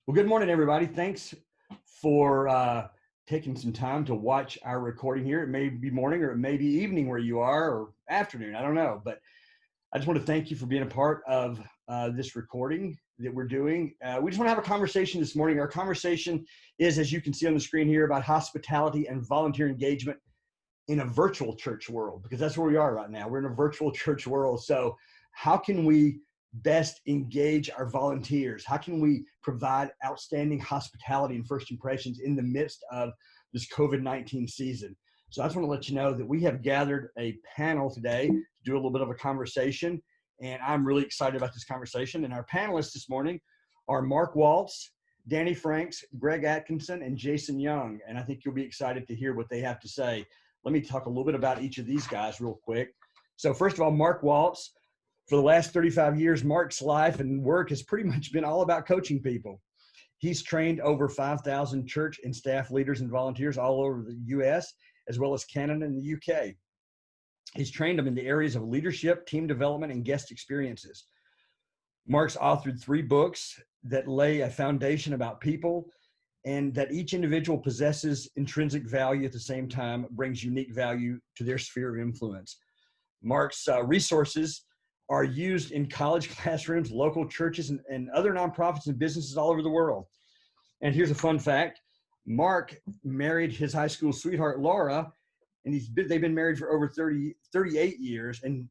Well, good morning, everybody. Thanks for taking some time to watch our recording here. It may be morning or it may be evening where you are, or afternoon. I don't know. But I just want to thank you for being a part of this recording that we're doing. We just want to have a conversation this morning. Our conversation is, as you can see on the screen here, about hospitality and volunteer engagement in a virtual church world, because that's where we are right now. We're in a virtual church world. So how can we best engage our volunteers? How can we provide outstanding hospitality and first impressions in the midst of this COVID-19 season? So I just want to let you know that we have gathered a panel today to do a little bit of a conversation, and I'm really excited about this conversation. And our panelists this morning are Mark Waltz, Danny Franks, Greg Atkinson, and Jason Young. And I think you'll be excited to hear what they have to say. Let me talk a little bit about each of these guys real quick. So first of all, Mark Waltz. For the last 35 years, Mark's life and work has pretty much been all about coaching people. He's trained over 5,000 church and staff leaders and volunteers all over the U.S., as well as Canada and the U.K. He's trained them in the areas of leadership, team development, and guest experiences. Mark's authored 3 books that lay a foundation about people, and that each individual possesses intrinsic value at the same time, brings unique value to their sphere of influence. Mark's resources are used in college classrooms, local churches, and other nonprofits and businesses all over the world. And here's a fun fact. Mark married his high school sweetheart, Laura, and they've been married for over 38 years. And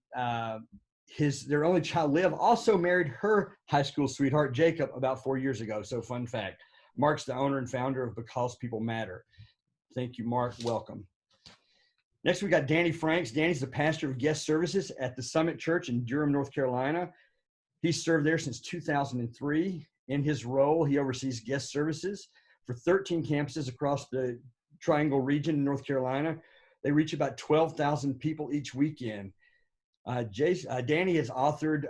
their only child, Liv, also married her high school sweetheart, Jacob, about 4 years ago. So fun fact. Mark's the owner and founder of Because People Matter. Thank you, Mark. Welcome. Next, we got Danny Franks. Danny's the pastor of guest services at the Summit Church in Durham, North Carolina. He's served there since 2003. In his role, he oversees guest services for 13 campuses across the Triangle region in North Carolina. They reach about 12,000 people each weekend. Danny has authored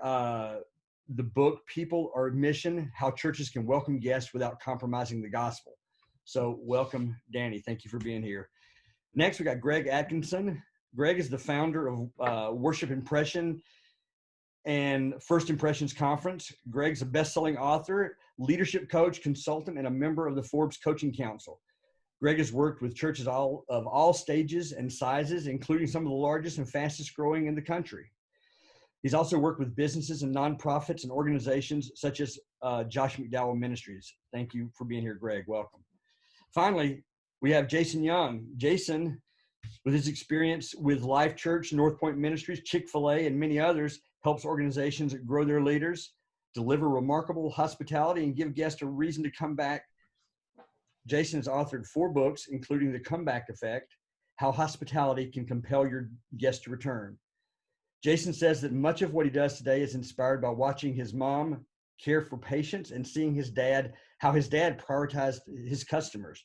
the book, People Are Mission, How Churches Can Welcome Guests Without Compromising the Gospel. So welcome, Danny. Thank you for being here. Next, we got Greg Atkinson. Greg is the founder of Worship Impression and First Impressions Conference. Greg's a best-selling author, leadership coach, consultant, and a member of the Forbes Coaching Council. Greg has worked with churches of all stages and sizes, including some of the largest and fastest growing in the country. He's also worked with businesses and nonprofits and organizations such as Josh McDowell Ministries. Thank you for being here, Greg. Welcome. Finally, we have Jason Young. Jason, with his experience with Life Church, North Point Ministries, Chick-fil-A, and many others, helps organizations grow their leaders, deliver remarkable hospitality, and give guests a reason to come back. Jason has authored 4 books, including The Comeback Effect, How Hospitality Can Compel Your Guests to Return. Jason says that much of what he does today is inspired by watching his mom care for patients and seeing how his dad prioritized his customers.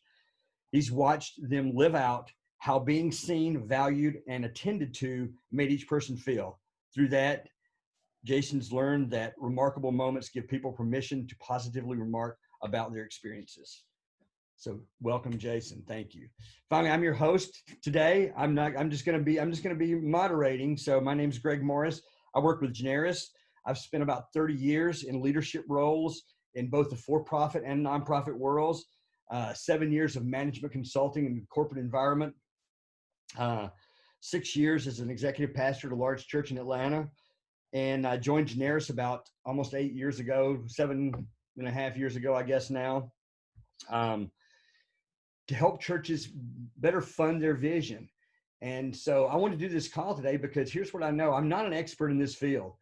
He's watched them live out how being seen, valued, and attended to made each person feel. Through that, Jason's learned that remarkable moments give people permission to positively remark about their experiences. So welcome, Jason. Thank you. Finally, I'm your host today. I'm just going to be moderating. So my name is Greg Morris. I work with Generis. I've spent about 30 years in leadership roles in both the for-profit and nonprofit worlds. 7 years of management consulting in the corporate environment, 6 years as an executive pastor at a large church in Atlanta. And I joined Generis about almost 8 years ago, 7.5 years ago, I guess now, to help churches better fund their vision. And so I want to do this call today because here's what I know. I'm not an expert in this field.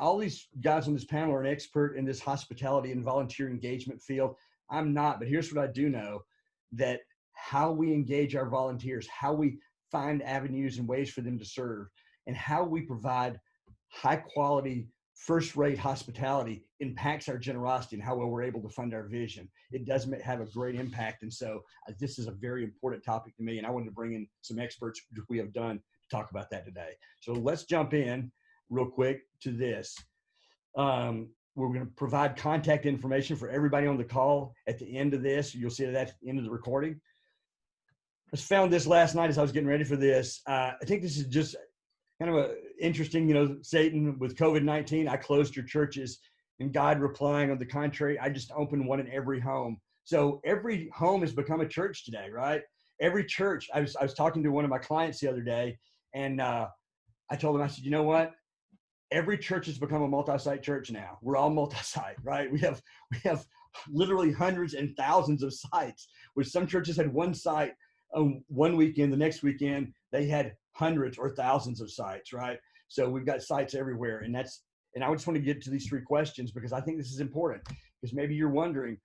All these guys on this panel are an expert in this hospitality and volunteer engagement field. I'm not, but here's what I do know, that how we engage our volunteers, how we find avenues and ways for them to serve, and how we provide high quality, first-rate hospitality impacts our generosity and how well we're able to fund our vision. It does have a great impact. And so this is a very important topic to me, and I wanted to bring in some experts, which we have done, to talk about that today. So let's jump in real quick to this. We're going to provide contact information for everybody on the call at the end of this. You'll see that at the end of the recording. I just found this last night as I was getting ready for this. I think this is just kind of a interesting, Satan with COVID-19, I closed your churches. And God replying, on the contrary, I just opened one in every home. So every home has become a church today, right? Every church. I was talking to one of my clients the other day, and I told him, I said, you know what? Every church has become a multi-site church now. We're all multi-site, right? We have literally hundreds and thousands of sites, where some churches had one site one weekend, the next weekend they had hundreds or thousands of sites, right? So we've got sites everywhere. And I just want to get to these three questions because I think this is important, because maybe you're wondering,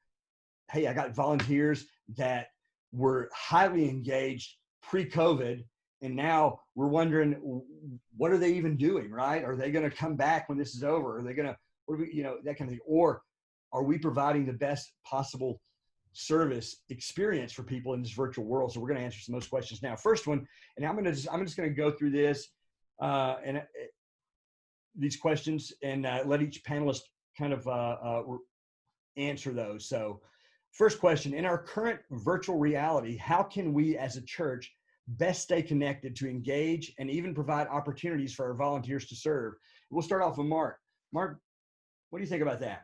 hey, I got volunteers that were highly engaged pre-COVID, and now we're wondering, what are they even doing, right? Are they going to come back when this is over? Are they going to, that kind of thing? Or are we providing the best possible service experience for people in this virtual world? So we're going to answer some of those questions now. First one, and I'm just going to go through this and these questions and let each panelist kind of answer those. So first question, in our current virtual reality, how can we as a church best stay connected to engage and even provide opportunities for our volunteers to serve? We'll start off with Mark. Mark, what do you think about that?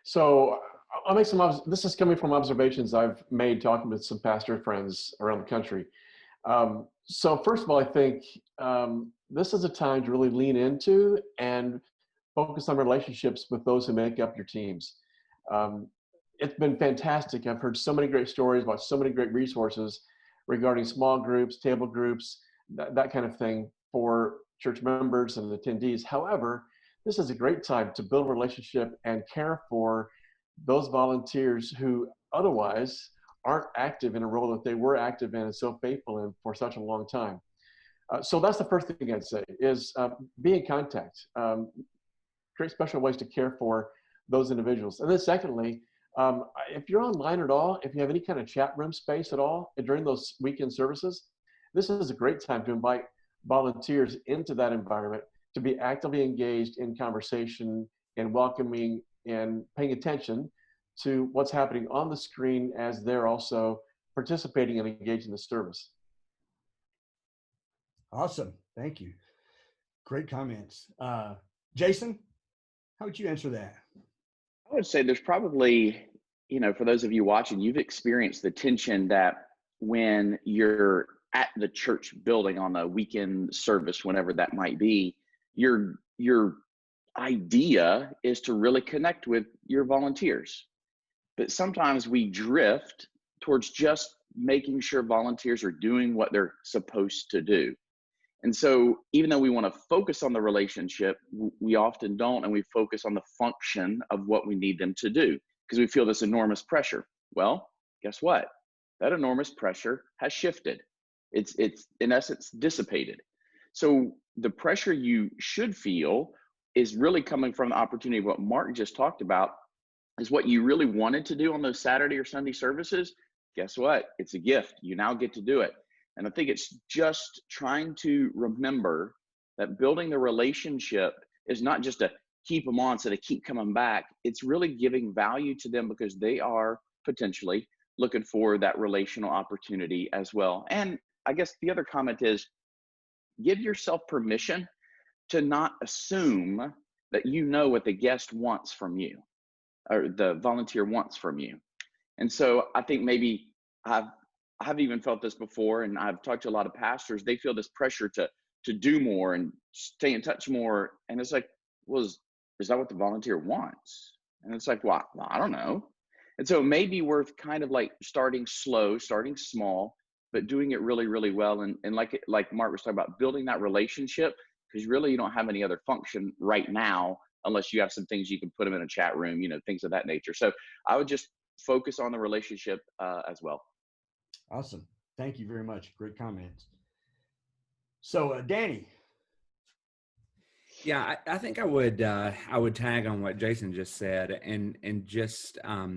So I'll make this is coming from observations I've made talking with some pastor friends around the country. So first of all, I think this is a time to really lean into and focus on relationships with those who make up your teams. It's been fantastic. I've heard so many great stories about so many great resources regarding small groups, table groups, that kind of thing for church members and attendees. However, this is a great time to build a relationship and care for those volunteers who otherwise aren't active in a role that they were active in and so faithful in for such a long time. So that's the first thing I'd say is be in contact. Create special ways to care for those individuals. And then secondly, if you're online at all, if you have any kind of chat room space at all during those weekend services, this is a great time to invite volunteers into that environment to be actively engaged in conversation and welcoming and paying attention to what's happening on the screen as they're also participating and engaged in the service. Awesome. Thank you. Great comments. Jason, how would you answer that? I would say there's probably, for those of you watching, you've experienced the tension that when you're at the church building on a weekend service, whenever that might be, your idea is to really connect with your volunteers. But sometimes we drift towards just making sure volunteers are doing what they're supposed to do. And so even though we want to focus on the relationship, we often don't, and we focus on the function of what we need them to do because we feel this enormous pressure. Well, guess what? That enormous pressure has shifted. It's in essence dissipated. So the pressure you should feel is really coming from the opportunity of what Mark just talked about, is what you really wanted to do on those Saturday or Sunday services. Guess what? It's a gift. You now get to do it. And I think it's just trying to remember that building the relationship is not just to keep them on so they keep coming back. It's really giving value to them because they are potentially looking for that relational opportunity as well. And I guess the other comment is give yourself permission to not assume that you know what the guest wants from you or the volunteer wants from you. And so I think maybe I've even felt this before, and I've talked to a lot of pastors. They feel this pressure to do more and stay in touch more. And it's like, well, is that what the volunteer wants? And it's like, well, I don't know. And so it may be worth kind of like starting slow, starting small, but doing it really, really well. And like Mark was talking about, building that relationship, because really you don't have any other function right now unless you have some things you can put them in a chat room, things of that nature. So I would just focus on the relationship as well. Awesome. Thank you very much. Great comments. So, Danny. Yeah, I think I would tag on what Jason just said, and just a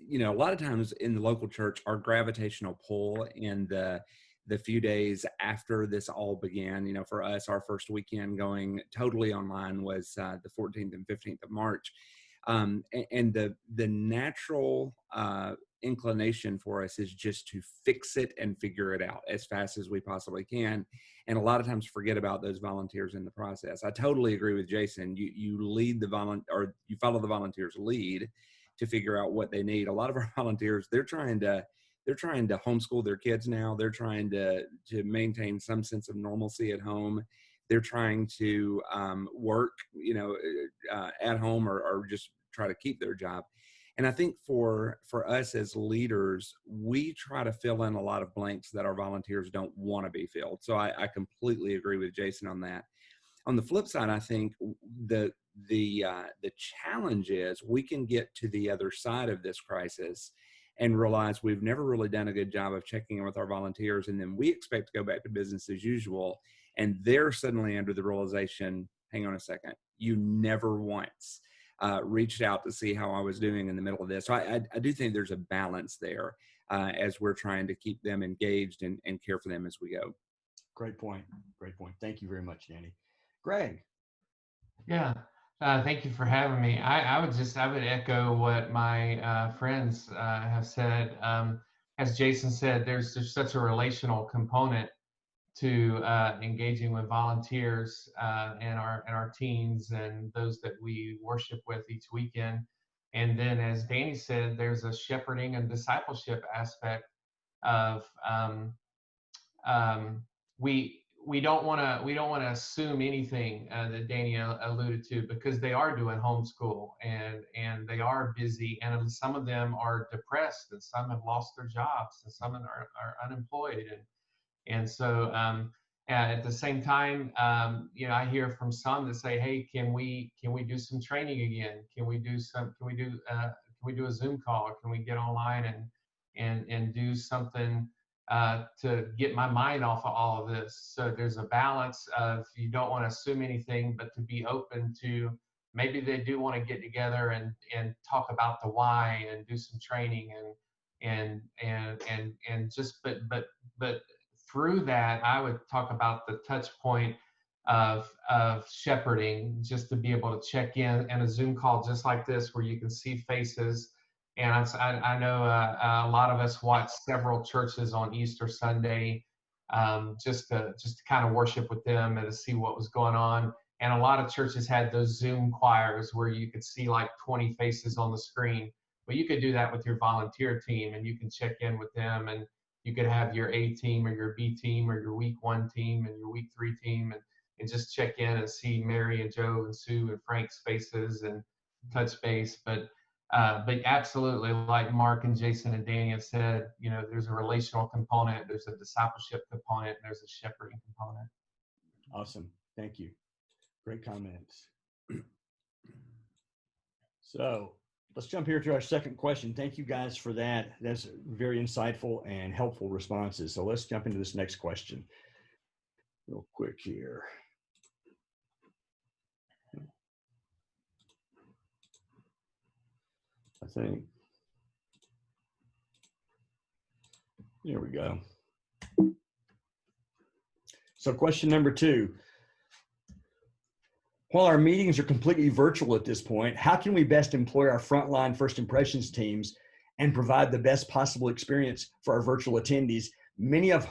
lot of times in the local church, our gravitational pull in the few days after this all began, for us, our first weekend going totally online was the 14th and 15th of March, and the natural inclination for us is just to fix it and figure it out as fast as we possibly can, and a lot of times forget about those volunteers in the process. I totally agree with Jason. You lead or you follow the volunteers' lead to figure out what they need. A lot of our volunteers, they're trying to homeschool their kids now. They're trying to maintain some sense of normalcy at home. They're trying to work, at home, or just try to keep their job. And I think for us as leaders, we try to fill in a lot of blanks that our volunteers don't want to be filled. So I completely agree with Jason on that. On the flip side, I think the challenge is we can get to the other side of this crisis and realize we've never really done a good job of checking in with our volunteers, and then we expect to go back to business as usual, and they're suddenly under the realization, hang on a second, you never once reached out to see how I was doing in the middle of this. So I do think there's a balance there as we're trying to keep them engaged and care for them as we go. Great point. Great point. Thank you very much, Danny. Greg. Yeah. Thank you for having me. I would echo what my friends have said. As Jason said, there's such a relational component to engaging with volunteers and our teams and those that we worship with each weekend. And then, as Danny said, there's a shepherding and discipleship aspect of we don't want to assume anything that Danny alluded to, because they are doing homeschool and they are busy, and some of them are depressed, and some have lost their jobs, and some are unemployed, and so at the same time, I hear from some that say, hey, can we do some training again? Can we do a Zoom call? Can we get online and do something to get my mind off of all of this? So there's a balance of, you don't want to assume anything, but to be open to, maybe they do want to get together and talk about the why and do some training and just, but through that, I would talk about the touch point of shepherding, just to be able to check in a Zoom call just like this, where you can see faces. And I know a lot of us watched several churches on Easter Sunday, just to kind of worship with them and to see what was going on. And a lot of churches had those Zoom choirs where you could see like 20 faces on the screen. But you could do that with your volunteer team, and you can check in with them, and you could have your A team or your B team or your week 1 team and your week 3 team, and just check in and see Mary and Joe and Sue and Frank's faces and touch base. But absolutely, like Mark and Jason and Danny have said, there's a relational component, there's a discipleship component, and there's a shepherding component. Awesome. Thank you. Great comments. So let's jump here to our second question. Thank you guys for that. That's very insightful and helpful responses. So let's jump into this next question real quick here. I think, there we go. So question number 2. While our meetings are completely virtual at this point, how can we best employ our frontline first impressions teams and provide the best possible experience for our virtual attendees, many of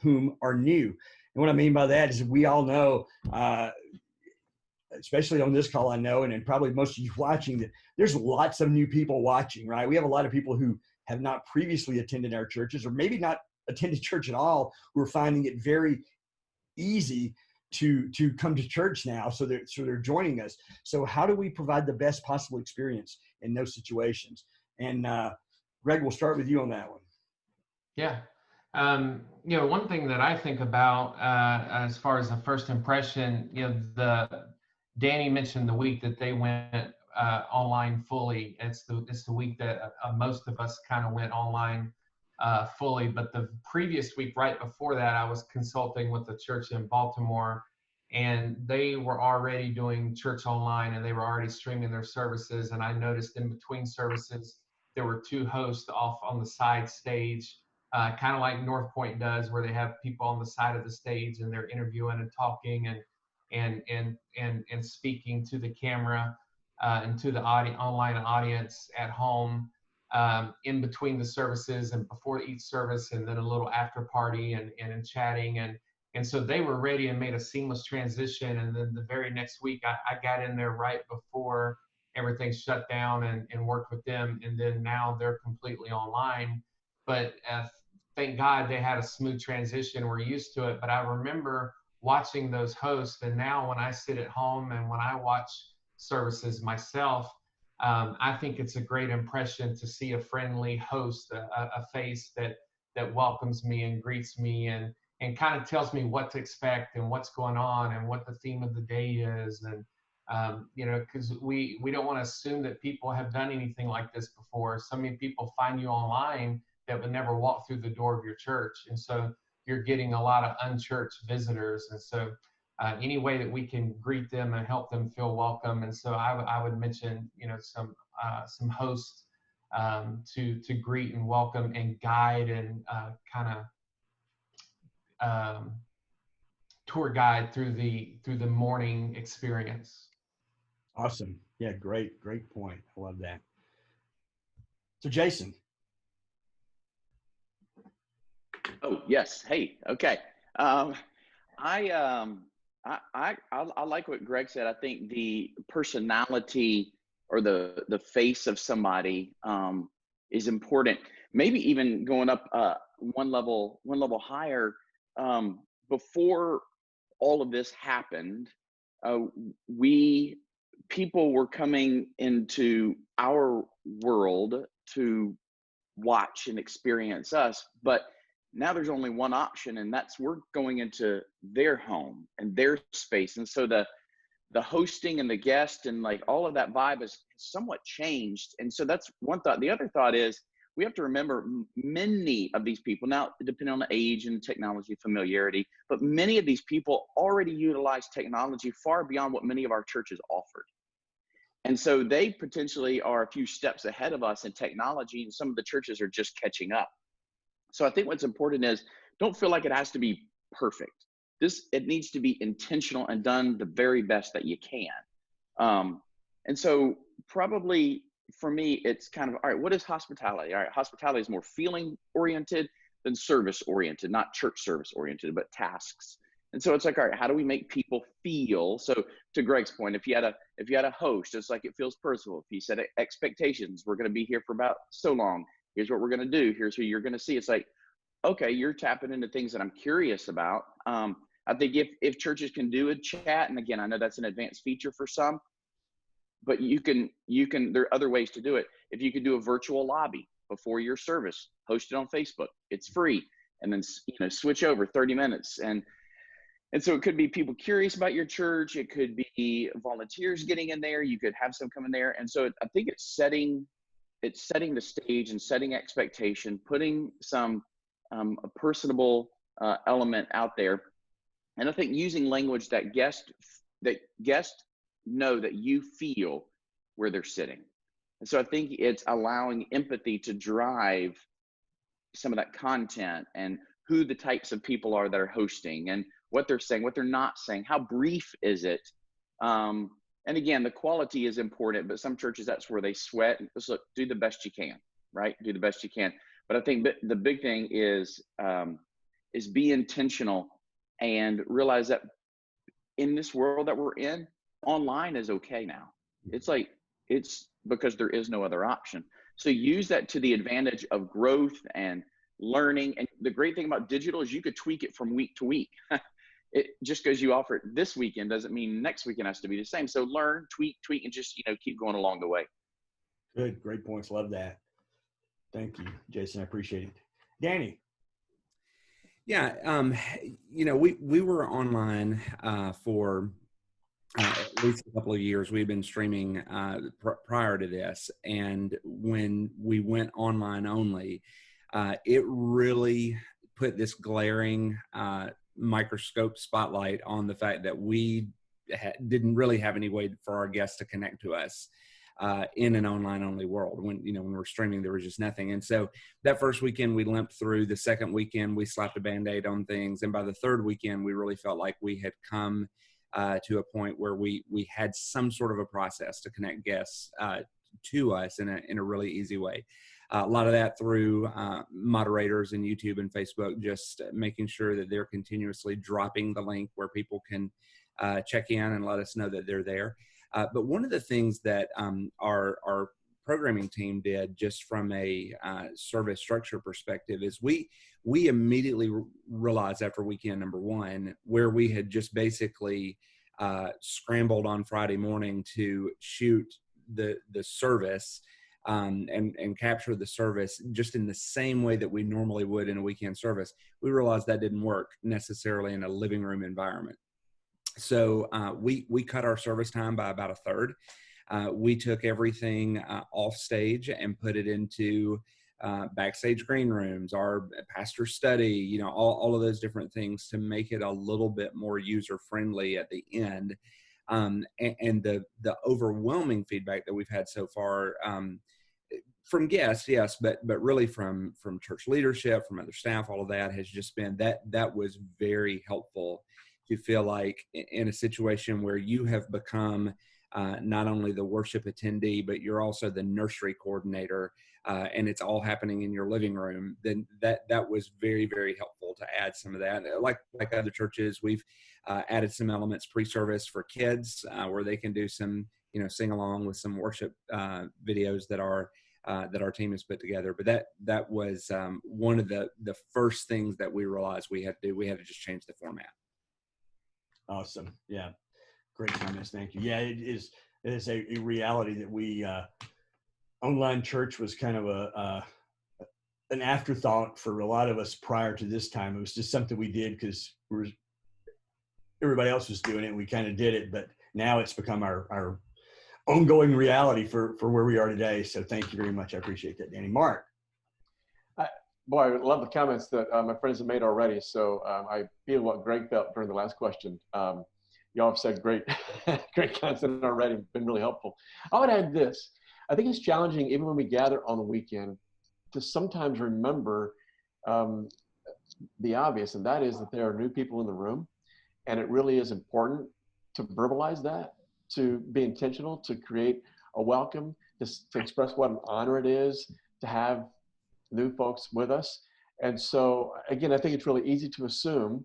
whom are new? And what I mean by that is, we all know, especially on this call, I know, and probably most of you watching, that there's lots of new people watching, right? We have a lot of people who have not previously attended our churches, or maybe not attended church at all, who are finding it very easy to come to church now. So they're joining us. So how do we provide the best possible experience in those situations? And Greg, we'll start with you on that one. Yeah. One thing that I think about as far as the first impression, Danny mentioned the week that they went online fully. It's the week that most of us kind of went online fully. But the previous week, right before that, I was consulting with a church in Baltimore, and they were already doing church online, and they were already streaming their services. And I noticed in between services, there were 2 hosts off on the side stage, kind of like North Point does, where they have people on the side of the stage and they're interviewing and talking and speaking to the camera and to the online audience at home. in between the services and before each service, and then a little after party and chatting. And so they were ready and made a seamless transition. And then the very next week, I got in there right before everything shut down and worked with them. And then now they're completely online. But thank God they had a smooth transition. We're used to it. But I remember watching those hosts. And now when I sit at home and when I watch services myself, I think it's a great impression to see a friendly host, a face that welcomes me and greets me and kind of tells me what to expect and what's going on and what the theme of the day is. And, because we don't want to assume that people have done anything like this before. So many people find you online that would never walk through the door of your church. And so you're getting a lot of unchurched visitors. And so any way that we can greet them and help them feel welcome. And so I would mention, some hosts to greet and welcome and guide and tour guide through the morning experience. Awesome. Yeah, great point. I love that. So Jason. Oh, yes. Hey, okay. I like what Greg said. I think the personality or the face of somebody is important. Maybe even going up one level higher. Before all of this happened, people were coming into our world to watch and experience us, but now there's only one option, and that's we're going into their home and their space. And so the hosting and the guest and like all of that vibe is somewhat changed. And so that's one thought. The other thought is we have to remember many of these people, now depending on the age and technology familiarity, but many of these people already utilize technology far beyond what many of our churches offered. And so they potentially are a few steps ahead of us in technology, and some of the churches are just catching up. So I think what's important is don't feel like it has to be perfect. It needs to be intentional and done the very best that you can. And so probably for me, it's kind of, all right, what is hospitality? All right, hospitality is more feeling oriented than service oriented, not church service oriented, but tasks. And so it's like, all right, how do we make people feel? So to Greg's point, if you had a host, it's like it feels personal. If you set expectations, we're going to be here for about so long. Here's what we're going to do. Here's who you're going to see. It's like, okay, you're tapping into things that I'm curious about. I think if churches can do a chat, and again, I know that's an advanced feature for some, but you can, there are other ways to do it. If you could do a virtual lobby before your service, post it on Facebook, it's free. And then, switch over 30 minutes. And so it could be people curious about your church. It could be volunteers getting in there. You could have some come in there. And so I think it's setting the stage and setting expectation, putting some a personable element out there. And I think using language that guests know that you feel where they're sitting. And so I think it's allowing empathy to drive some of that content and who the types of people are that are hosting and what they're saying, what they're not saying, how brief is it? And again, the quality is important, but some churches, that's where they sweat. Just look, do the best you can, right? Do the best you can. But I think the big thing is be intentional and realize that in this world that we're in, online is okay now. It's because there is no other option. So use that to the advantage of growth and learning. And the great thing about digital is you could tweak it from week to week. It just because you offer it this weekend doesn't mean next weekend has to be the same. So learn, tweak, and just, keep going along the way. Good. Great points. Love that. Thank you, Jason. I appreciate it. Danny. Yeah. We were online for at least a couple of years. We had been streaming prior to this. And when we went online only, it really put this glaring microscope spotlight on the fact that we didn't really have any way for our guests to connect to us in an online only world. When we're streaming, there was just nothing. And so that first weekend we limped through. The second weekend we slapped a Band-Aid on things. And by the third weekend, we really felt like we had come to a point where we had some sort of a process to connect guests to us in a really easy way. A lot of that through moderators and YouTube and Facebook, just making sure that they're continuously dropping the link where people can check in and let us know that they're there. But one of the things that our programming team did, just from a service structure perspective, is we immediately realized after weekend number one, where we had just basically scrambled on Friday morning to shoot the service and capture the service just in the same way that we normally would in a weekend service. We realized that didn't work necessarily in a living room environment. So we cut our service time by about a third. We took everything off stage and put it into backstage green rooms, our pastor study, all of those different things to make it a little bit more user friendly at the end. And the overwhelming feedback that we've had so far from guests, yes, but really from church leadership, from other staff, all of that has just been that was very helpful to feel like in a situation where you have become not only the worship attendee, but you're also the nursery coordinator, and it's all happening in your living room, then that was very, very helpful to add some of that. Like other churches, we've added some elements pre-service for kids where they can do some, sing along with some worship videos that our team has put together. But that was one of the first things that we realized we had to do. We had to just change the format. Awesome. Yeah. Great comments. Thank you. Yeah, it is a reality that we online church was kind of an afterthought for a lot of us prior to this time. It was just something we did because everybody else was doing it, and we kind of did it. But now it's become our ongoing reality for where we are today. So thank you very much. I appreciate that, Danny. Mark. Boy, I love the comments that my friends have made already. So I feel what Greg felt during the last question. Y'all have said great content already, been really helpful. I would add this. I think it's challenging, even when we gather on the weekend, to sometimes remember the obvious, and that is that there are new people in the room. And it really is important to verbalize that, to be intentional, to create a welcome, to express what an honor it is to have new folks with us. And so, again, I think it's really easy to assume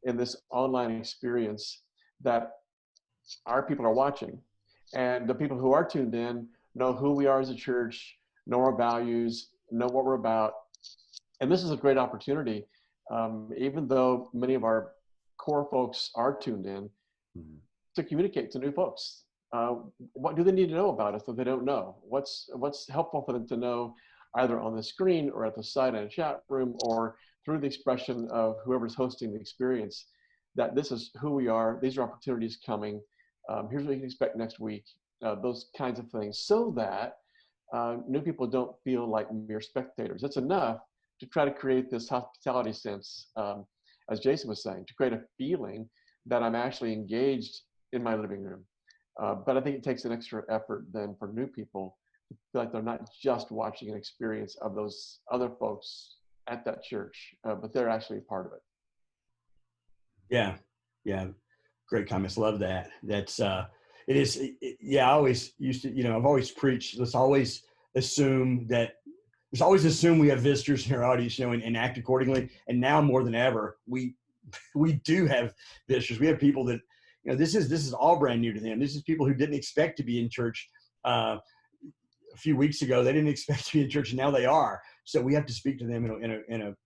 in this online experience that our people are watching, and the people who are tuned in know who we are as a church, know our values, know what we're about. And this is a great opportunity, even though many of our core folks are tuned in, to communicate to new folks. What do they need to know about us that they don't know? What's helpful for them to know, either on the screen or at the side in a chat room or through the expression of whoever's hosting the experience, that this is who we are, these are opportunities coming, here's what you can expect next week, those kinds of things, so that new people don't feel like mere spectators. It's enough to try to create this hospitality sense, as Jason was saying, to create a feeling that I'm actually engaged in my living room. But I think it takes an extra effort then for new people to feel like they're not just watching an experience of those other folks at that church, but they're actually a part of it. Yeah. Great comments. Love that. That's, I always used to, I've always preached, let's always assume we have visitors in our audience, and act accordingly. And now more than ever, we do have visitors. We have people that, this is all brand new to them. This is people who didn't expect to be in church a few weeks ago. They didn't expect to be in church, and now they are. So we have to speak to them in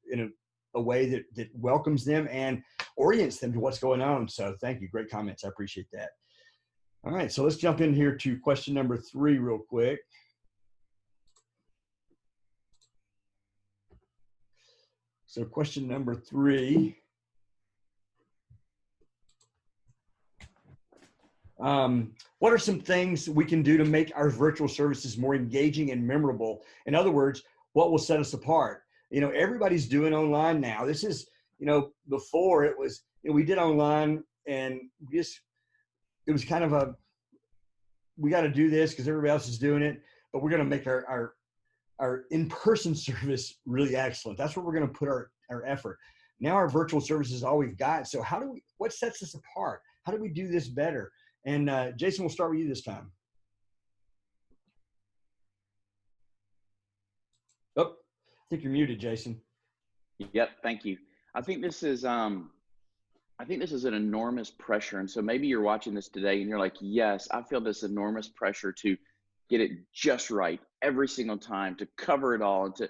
a way that welcomes them and orients them to what's going on. So thank you. Great comments. I appreciate that. All right. So let's jump in here to question number 3 real quick. So question number 3. What are some things we can do to make our virtual services more engaging and memorable? In other words, what will set us apart? Everybody's doing online now. This is, before it was, we did online and it was kind of we got to do this because everybody else is doing it, but we're going to make our in-person service really excellent. That's where we're going to put our effort. Now our virtual service is all we've got. So what sets us apart? How do we do this better? And Jason, we'll start with you this time. Oh, I think you're muted, Jason. Yep, thank you. I think this is an enormous pressure. And so maybe you're watching this today and you're like, yes, I feel this enormous pressure to get it just right every single time, to cover it all, and to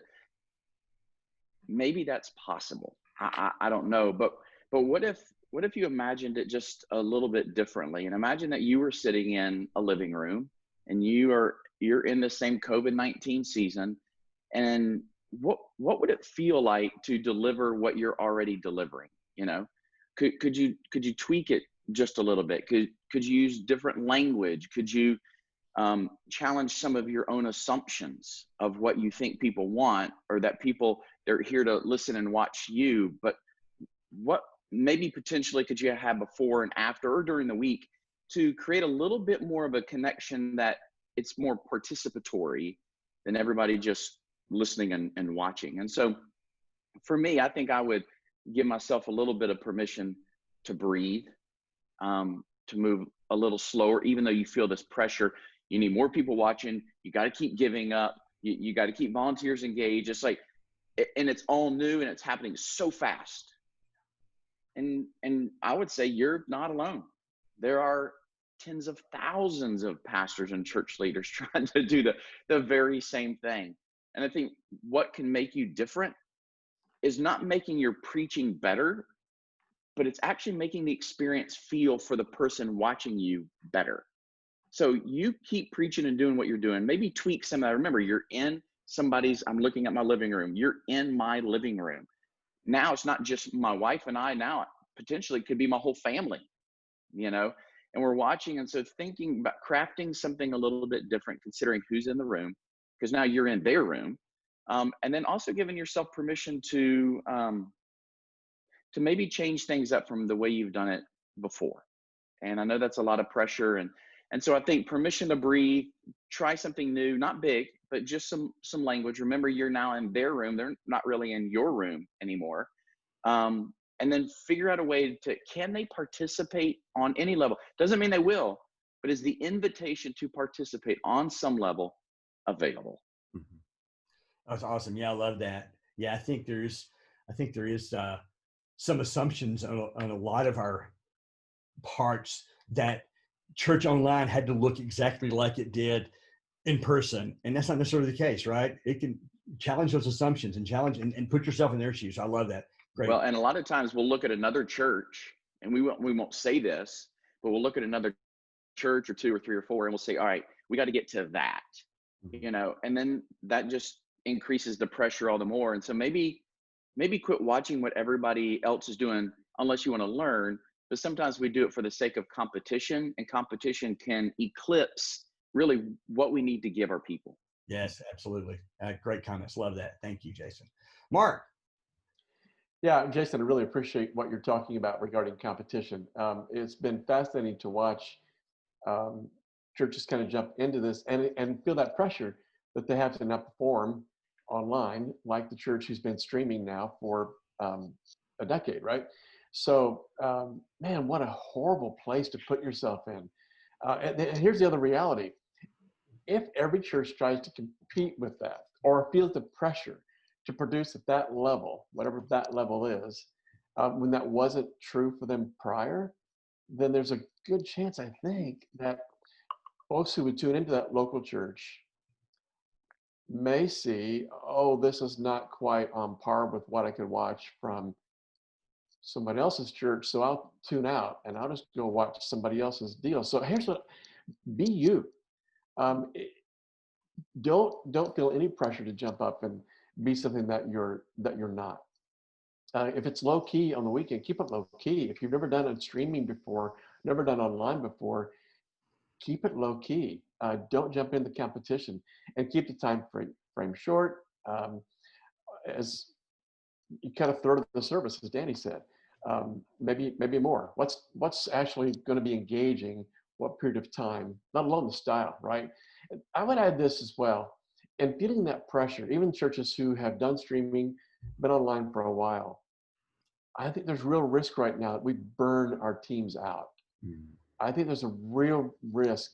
maybe that's possible. I don't know, but what if you imagined it just a little bit differently, and imagine that you were sitting in a living room and you're in the same COVID-19 season, and what would it feel like to deliver what you're already delivering? You know, could you tweak it just a little bit? Could you use different language? Could you challenge some of your own assumptions of what you think people want, or that people, they're here to listen and watch you? But what maybe potentially could you have before and after or during the week to create a little bit more of a connection, that it's more participatory than everybody just listening and watching? And so for me, I think I would give myself a little bit of permission to breathe, to move a little slower, even though you feel this pressure. You need more people watching. You got to keep giving up. You got to keep volunteers engaged. It's like, and it's all new and it's happening so fast. And I would say you're not alone. There are tens of thousands of pastors and church leaders trying to do the very same thing. And I think what can make you different is not making your preaching better, but it's actually making the experience feel for the person watching you better. So you keep preaching and doing what you're doing. Maybe tweak some of that. Remember, you're in somebody's, I'm looking at my living room. You're in my living room. Now it's not just my wife and I. Now potentially could be my whole family, you know, and we're watching. And so thinking about crafting something a little bit different, considering who's in the room, because now you're in their room. And then also giving yourself permission to maybe change things up from the way you've done it before. And I know that's a lot of pressure. And so I think permission to breathe, try something new, not big, but just some language. Remember, you're now in their room. They're not really in your room anymore. And then figure out a way to, can they participate on any level? Doesn't mean they will, but is the invitation to participate on some level available? Mm-hmm. That's awesome. Yeah, I love that. Yeah, I think there is some assumptions on a lot of our parts that church online had to look exactly like it did in person. And that's not necessarily the case, right? It can challenge those assumptions and challenge and put yourself in their shoes. I love that. Great. Well, and a lot of times we'll look at another church, and we won't say this, but we'll look at another church or two or three or four, and we'll say, all right, we got to get to that, you know, and then that just increases the pressure all the more. And so maybe quit watching what everybody else is doing, unless you want to learn. But sometimes we do it for the sake of competition, and competition can eclipse really what we need to give our people. Yes, absolutely. Great comments. Love that. Thank you, Jason. Mark. Yeah, Jason, I really appreciate what you're talking about regarding competition. It's been fascinating to watch churches kind of jump into this and feel that pressure that they have to now perform online, like the church who's been streaming now for a decade, right? So, man, what a horrible place to put yourself in. And here's the other reality. If every church tries to compete with that, or feels the pressure to produce at that level, whatever that level is, when that wasn't true for them prior, then there's a good chance, I think, that folks who would tune into that local church may see, oh, this is not quite on par with what I could watch from somebody else's church, so I'll tune out and I'll just go watch somebody else's deal. So here's what, be you. Don't feel any pressure to jump up and be something that you're not. If it's low key on the weekend, keep it low key. If you've never done it streaming before, never done online before, keep it low key. Don't jump into competition, and keep the time frame short. As you kind of third of the service, as Danny said, maybe more. What's actually going to be engaging? What period of time? Not alone the style, right? And I would add this as well. And feeling that pressure, even churches who have done streaming, been online for a while, I think there's real risk right now that we burn our teams out. I think there's a real risk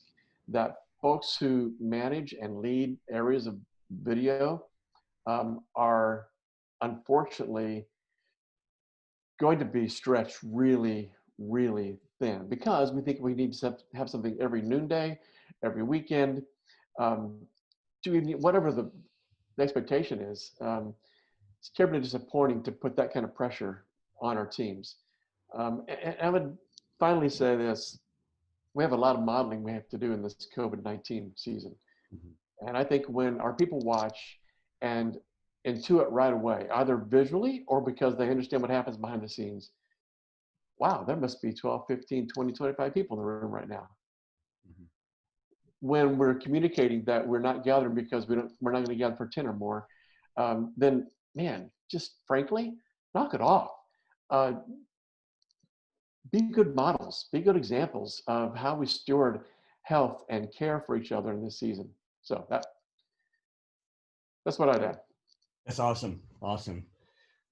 that folks who manage and lead areas of video are unfortunately going to be stretched really, really thin because we think we need to have something every noonday, every weekend, um, whatever the expectation is. It's terribly disappointing to put that kind of pressure on our teams. And I would finally say this: we have a lot of modeling we have to do in this COVID-19 season. Mhm. And I think when our people watch and intuit right away, either visually or because they understand what happens behind the scenes, wow, there must be 12, 15, 20, 25 people in the room right now. Mhm. When we're communicating that we're not gathering because we're not going to gather for 10 or more, then man, just frankly, knock it off. Uh, be good models, be good examples of how we steward health and care for each other in this season. So that's what I'd add. That's awesome. Awesome.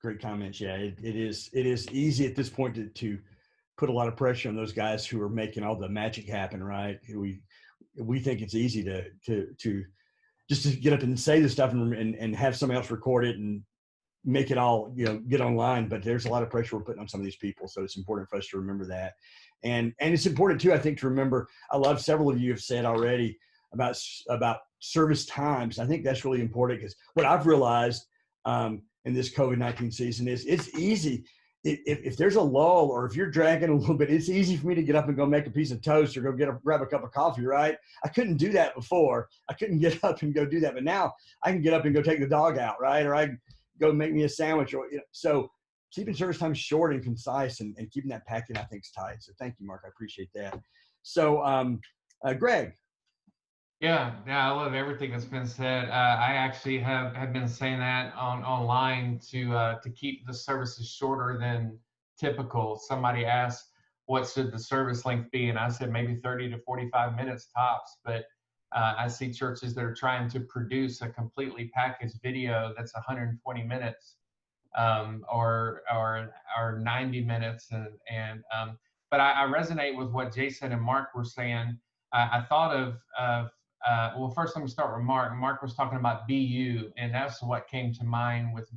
Great comments. Yeah, it is easy at this point to put a lot of pressure on those guys who are making all the magic happen, right? We think it's easy to just to get up and say this stuff and have somebody else record it and make it all, get online. But there's a lot of pressure we're putting on some of these people. So it's important for us to remember that. And it's important too, I think, to remember, I love several of you have said already about service times. I think that's really important because what I've realized in this COVID-19 season is it's easy. If there's a lull or if you're dragging a little bit, it's easy for me to get up and go make a piece of toast or go grab a cup of coffee, right? I couldn't do that before. I couldn't get up and go do that. But now I can get up and go take the dog out, right? Or I can go make me a sandwich. So keeping service time short and concise and keeping that packet, I think, is tight. So thank you, Mark. I appreciate that. So Greg. Yeah, I love everything that's been said. I actually have been saying that online to keep the services shorter than typical. Somebody asked, what should the service length be? And I said maybe 30 to 45 minutes tops. But I see churches that are trying to produce a completely packaged video that's 120 minutes or 90 minutes. But I resonate with what Jason and Mark were saying. I thought of well, first let me start with Mark. Mark was talking about BU, and that's what came to mind with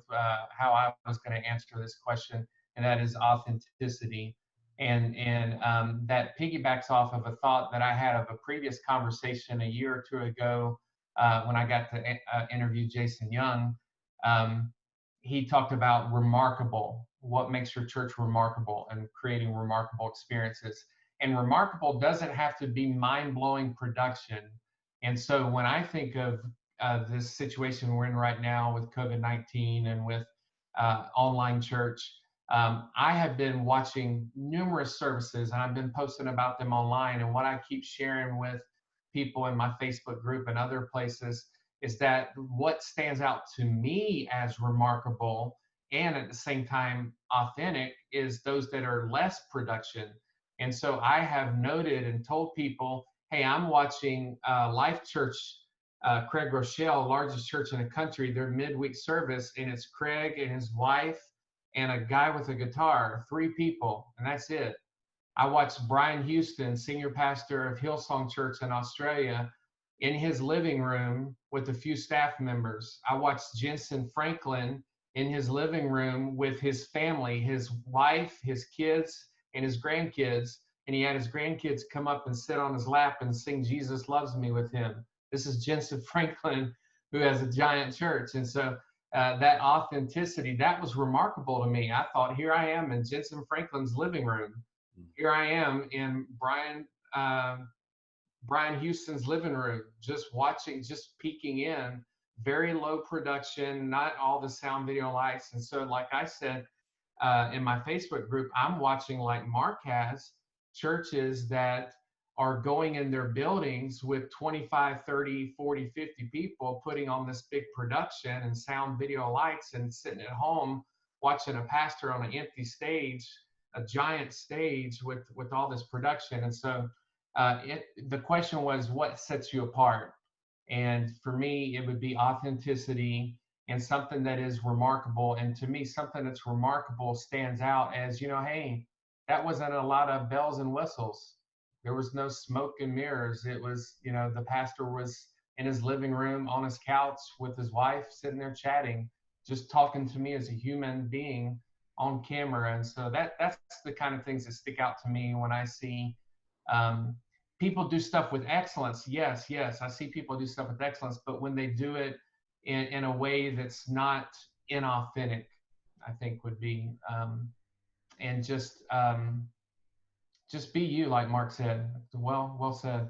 how I was going to answer this question, and that is authenticity. And that piggybacks off of a thought that I had of a previous conversation a year or two ago when I got to interview Jason Young. He talked about remarkable, what makes your church remarkable, and creating remarkable experiences. And remarkable doesn't have to be mind-blowing production. And so when I think of this situation we're in right now with COVID-19 and with online church, I have been watching numerous services and I've been posting about them online. And what I keep sharing with people in my Facebook group and other places is that what stands out to me as remarkable and at the same time authentic is those that are less production. And so I have noted and told people, hey, I'm watching Life Church, Craig Rochelle, largest church in the country, their midweek service, and it's Craig and his wife and a guy with a guitar, 3 people, and that's it. I watched Brian Houston, senior pastor of Hillsong Church in Australia, in his living room with a few staff members. I watched Jensen Franklin in his living room with his family, his wife, his kids, and his grandkids. And he had his grandkids come up and sit on his lap and sing Jesus Loves Me with him. This is Jensen Franklin, who has a giant church. And so that authenticity, that was remarkable to me. I thought, here I am in Jensen Franklin's living room. Here I am in Brian Houston's living room, just watching, just peeking in, very low production, not all the sound, video, lights. And so, like I said, in my Facebook group, I'm watching, like Mark has, churches that are going in their buildings with 25, 30, 40, 50 people putting on this big production and sound, video, lights, and sitting at home watching a pastor on an empty stage, a giant stage with all this production. And so the question was, what sets you apart? And for me, it would be authenticity and something that is remarkable. And to me, something that's remarkable stands out as, hey, that wasn't a lot of bells and whistles. There was no smoke and mirrors. It was, the pastor was in his living room on his couch with his wife, sitting there chatting, just talking to me as a human being on camera. And so that's the kind of things that stick out to me when I see people do stuff with excellence. Yes, I see people do stuff with excellence, but when they do it in a way that's not inauthentic, I think would be, and just be you, like Mark said. Well said.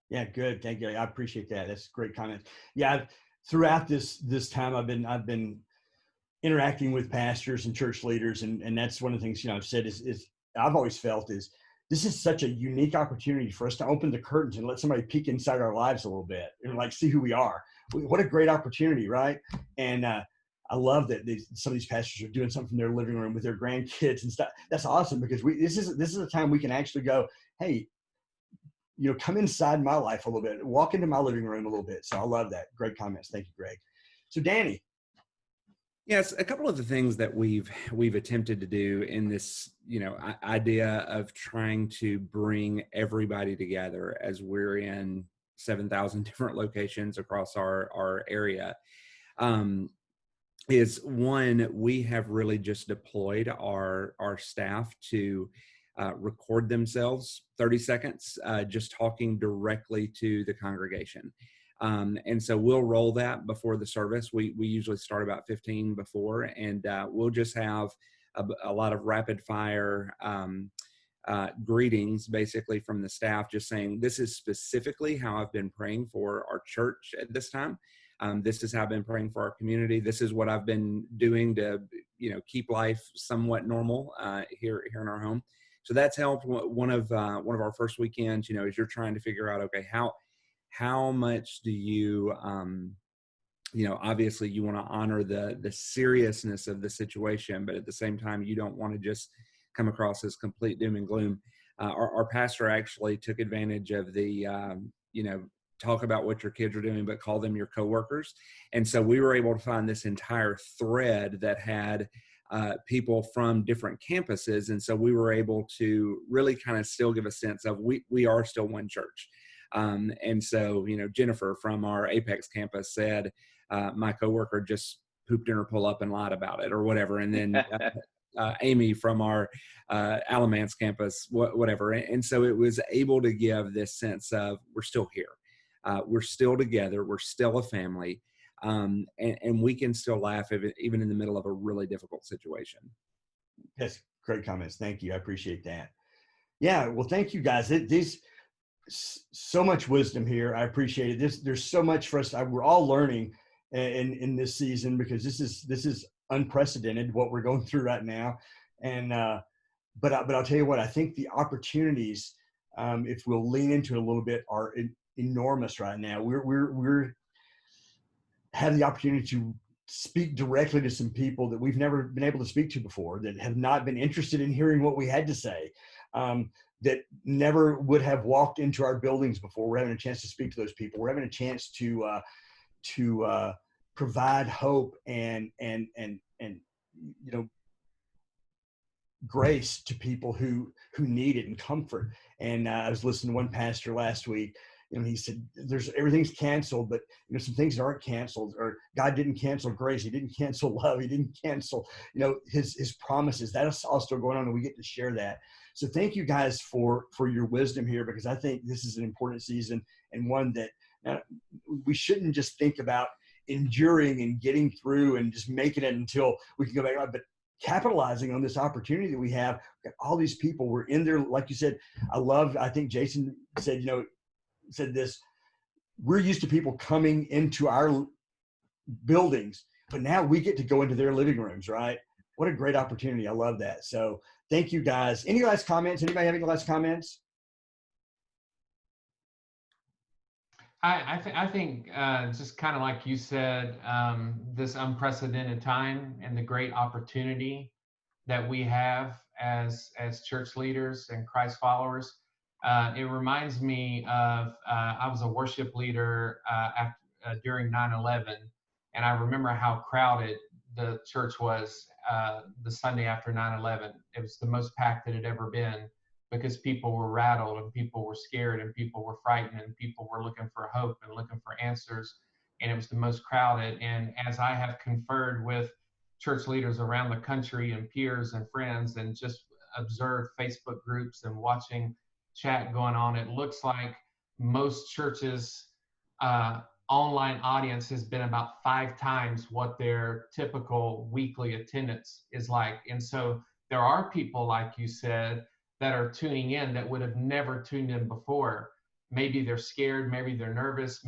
Yeah, good. Thank you. I appreciate that. That's a great comment. Yeah, throughout this time, I've been interacting with pastors and church leaders, and that's one of the things, I've said is I've always felt is this is such a unique opportunity for us to open the curtains and let somebody peek inside our lives a little bit and like see who we are. What a great opportunity, right? And I love that some of these pastors are doing something from their living room with their grandkids and stuff. That's awesome, because this is a time we can actually go, hey, come inside my life a little bit, walk into my living room a little bit. So I love that. Great comments. Thank you, Greg. So Danny. Yes, a couple of the things that we've attempted to do in this, idea of trying to bring everybody together as we're in 7,000 different locations across our area, is one, we have really just deployed our staff to record themselves 30 seconds, just talking directly to the congregation. And so we'll roll that before the service. We usually start about 15 before, and we'll just have a lot of rapid fire greetings, basically from the staff, just saying, this is specifically how I've been praying for our church at this time. This is how I've been praying for our community. This is what I've been doing to, keep life somewhat normal here in our home. So that's helped. One of our first weekends, as you're trying to figure out, okay, how much do you, obviously you want to honor the seriousness of the situation, but at the same time, you don't want to just come across as complete doom and gloom. Our pastor actually took advantage of the, talk about what your kids are doing, but call them your coworkers. And so we were able to find this entire thread that had people from different campuses. And so we were able to really kind of still give a sense of we are still one church. And so, Jennifer from our Apex campus said, my coworker just pooped in her pull-up and lied about it or whatever. And then Amy from our Alamance campus, whatever. And so it was able to give this sense of we're still here. We're still together. We're still a family. And we can still laugh even in the middle of a really difficult situation. Yes, great comments. Thank you. I appreciate that. Yeah, well, thank you guys. These so much wisdom here. I appreciate it. There's so much for us. We're all learning in this season, because this is unprecedented what we're going through right now. And but I'll tell you what, I think the opportunities, if we'll lean into it a little bit, are enormous right now. We're have the opportunity to speak directly to some people that we've never been able to speak to before, that have not been interested in hearing what we had to say, that never would have walked into our buildings before. We're having a chance to speak to those people. We're having a chance to provide hope and grace to people who need it, and comfort. And I was listening to one pastor last week, and he said, everything's canceled, but some things aren't canceled, or God didn't cancel grace. He didn't cancel love. He didn't cancel, his promises. That's all still going on, and we get to share that. So thank you guys for your wisdom here, because I think this is an important season, and one that we shouldn't just think about enduring and getting through and just making it until we can go back, but capitalizing on this opportunity that we have. We've got all these people. We're in there, like you said. I think Jason said this, we're used to people coming into our buildings, but now we get to go into their living rooms, right? What a great opportunity. I love that. So thank you guys. Any last comments? Anybody have any last comments? I think just kind of like you said, this unprecedented time and the great opportunity that we have as church leaders and Christ followers. It reminds me of, I was a worship leader during 9/11, and I remember how crowded the church was the Sunday after 9/11. It was the most packed it had ever been, because people were rattled and people were scared and people were frightened and people were looking for hope and looking for answers. And it was the most crowded. And as I have conferred with church leaders around the country and peers and friends and just observed Facebook groups and watching chat going on, it looks like most churches' online audience has been about 5 times what their typical weekly attendance is like. And so there are people, like you said, that are tuning in that would have never tuned in before. Maybe they're scared, maybe they're nervous.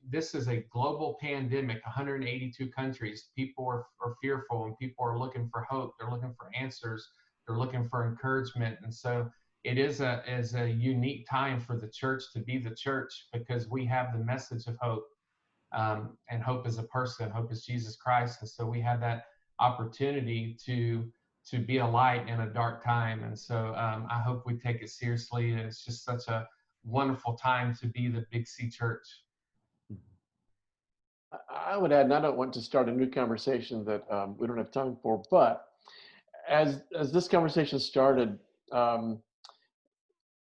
This is a global pandemic, 182 countries. People are fearful and people are looking for hope. They're looking for answers. They're looking for encouragement. And so it is a unique time for the church to be the church, because we have the message of hope. And hope is a person, hope is Jesus Christ. And so we have that opportunity to be a light in a dark time. And so I hope we take it seriously. And it's just such a wonderful time to be the Big C Church. I would add, and I don't want to start a new conversation that we don't have time for, but as this conversation started,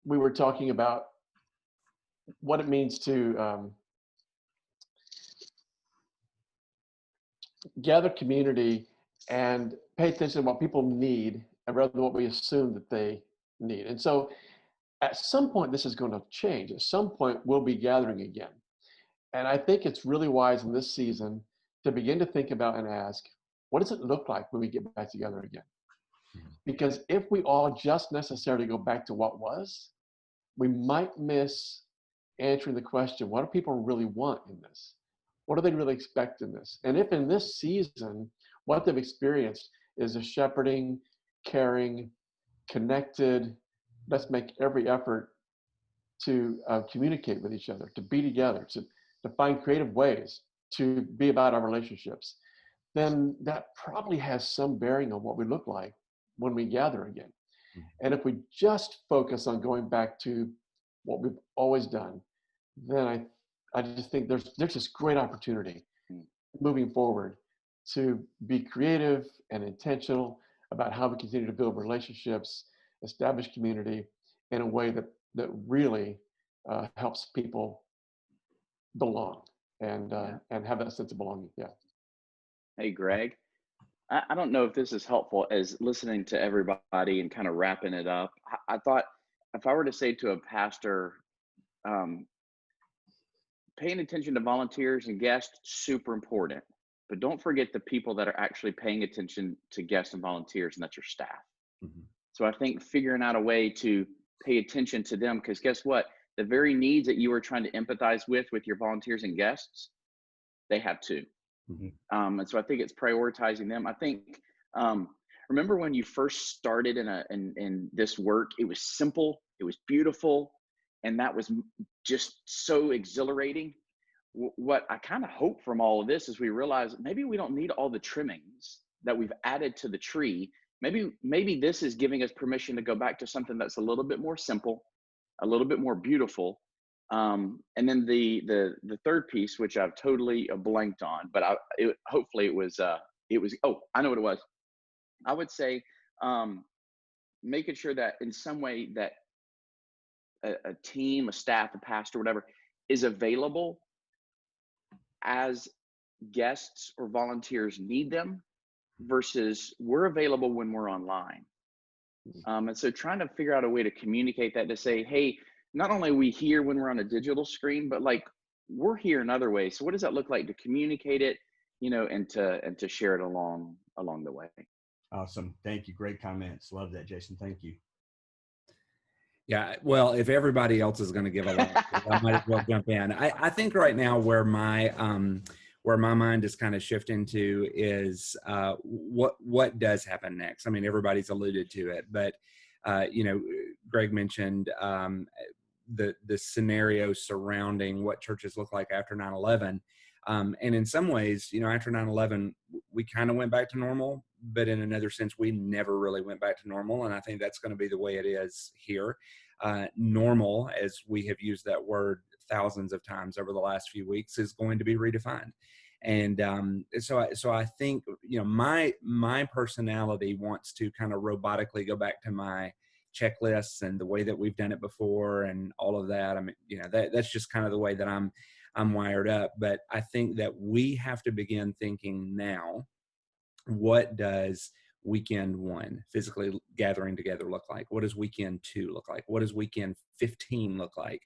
we were talking about what it means to gather community and pay attention to what people need rather than what we assume that they need. And so at some point, this is going to change. At some point, we'll be gathering again. And I think it's really wise in this season to begin to think about and ask, what does it look like when we get back together again? Because if we all just necessarily go back to what was, we might miss answering the question, what do people really want in this? What do they really expect in this? And if in this season, what they've experienced is a shepherding, caring, connected, let's make every effort to communicate with each other, to be together, to find creative ways to be about our relationships, then that probably has some bearing on what we look like when we gather again. And if we just focus on going back to what we've always done, then I just think there's this great opportunity moving forward to be creative and intentional about how we continue to build relationships, establish community in a way that really helps people belong and have that sense of belonging. Yeah. Hey, Greg, I don't know if this is helpful as listening to everybody and kind of wrapping it up. I thought if I were to say to a pastor, paying attention to volunteers and guests, super important. But don't forget the people that are actually paying attention to guests and volunteers, and that's your staff. Mm-hmm. So I think figuring out a way to pay attention to them, because guess what? The very needs that you are trying to empathize with your volunteers and guests, they have too. Mm-hmm. And so I think it's prioritizing them. I think, remember when you first started in this work, it was simple, it was beautiful, and that was just so exhilarating. What I kind of hope from all of this is we realize maybe we don't need all the trimmings that we've added to the tree. Maybe this is giving us permission to go back to something that's a little bit more simple, a little bit more beautiful. And then the third piece, which I've totally blanked on, but hopefully it was, oh, I know what it was. I would say making sure that in some way that a team, a staff, a pastor, whatever, is available as guests or volunteers need them versus we're available when we're online. And so trying to figure out a way to communicate that, to say, hey, not only are we here when we're on a digital screen, but like we're here in other ways. So what does that look like to communicate it, and to share it along the way? Awesome. Thank you. Great comments. Love that, Jason. Thank you. Yeah, well, if everybody else is going to give a lot, I might as well jump in. I think right now where my mind is kind of shifting to is what does happen next. I mean, everybody's alluded to it, but Greg mentioned the scenario surrounding what churches look like after 9/11, and in some ways, after 9/11, we kind of went back to normal. But in another sense, we never really went back to normal. And I think that's going to be the way it is here. Normal, as we have used that word thousands of times over the last few weeks, is going to be redefined. And so I think, my personality wants to kind of robotically go back to my checklists and the way that we've done it before and all of that. I mean, that's just kind of the way that I'm wired up. But I think that we have to begin thinking now, what does weekend 1, physically gathering together, look like? What does weekend 2 look like? What does weekend 15 look like?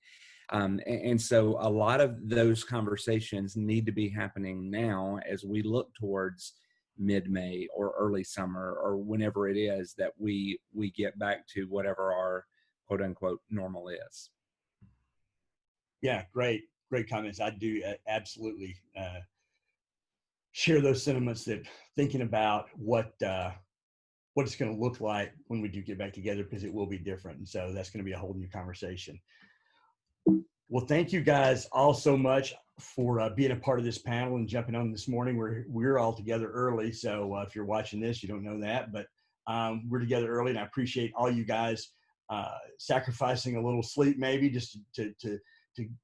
And so a lot of those conversations need to be happening now as we look towards mid-May or early summer, or whenever it is that we get back to whatever our quote unquote normal is. Yeah, great comments. I do absolutely share those sentiments, that thinking about what it's going to look like when we do get back together, because it will be different. And so that's going to be a whole new conversation. Well, thank you guys all so much for being a part of this panel and jumping on this morning. We're all together early. So if you're watching this, you don't know that, but we're together early, and I appreciate all you guys sacrificing a little sleep, maybe just to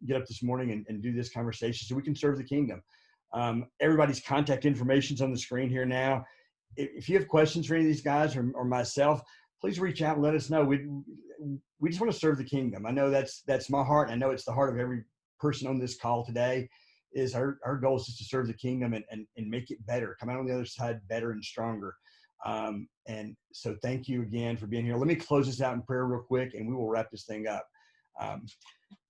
get up this morning and do this conversation so we can serve the kingdom. Everybody's contact information is on the screen here now. If you have questions for any of these guys or myself, please reach out and let us know. We just want to serve the kingdom. I know that's my heart. I know it's the heart of every person on this call today. Is our goal is just to serve the kingdom and make it better, come out on the other side better and stronger. And so thank you again for being here. Let me close this out in prayer real quick, and we will wrap this thing up.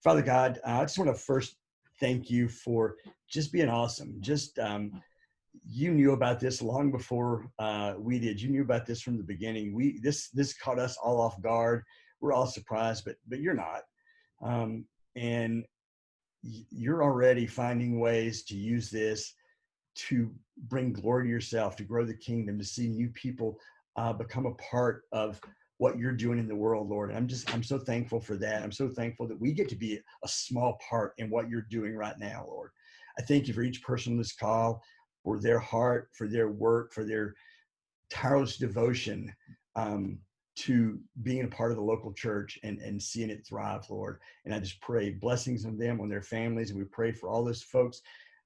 Father God, I just want to first thank you for just being awesome. Just you knew about this long before we did. You knew about this from the beginning. This caught us all off guard. We're all surprised, but you're not. And you're already finding ways to use this to bring glory to yourself, to grow the kingdom, to see new people become a part of what you're doing in the world, Lord. And I'm so thankful for that. I'm so thankful that we get to be a small part in what you're doing right now, Lord. I thank you for each person on this call, for their heart, for their work, for their tireless devotion to being a part of the local church and seeing it thrive, Lord. And I just pray blessings on them, on their families. And we pray for all those folks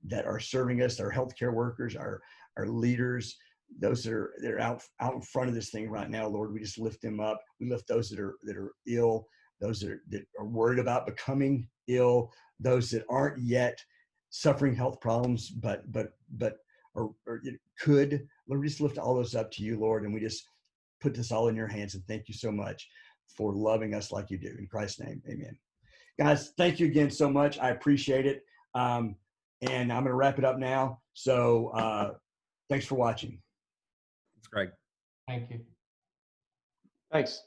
that are serving us, our healthcare workers, our leaders, those that are out in front of this thing right now, Lord. We just lift them up. We lift those that are ill, those that are worried about becoming ill, those that aren't yet suffering health problems, but or it could. Lord, we just lift all those up to you, Lord, and we just put this all in your hands. And thank you so much for loving us like you do. In Christ's name, amen. Guys, thank you again so much. I appreciate it. And I'm going to wrap it up now. So thanks for watching. It's Greg. Thank you. Thanks.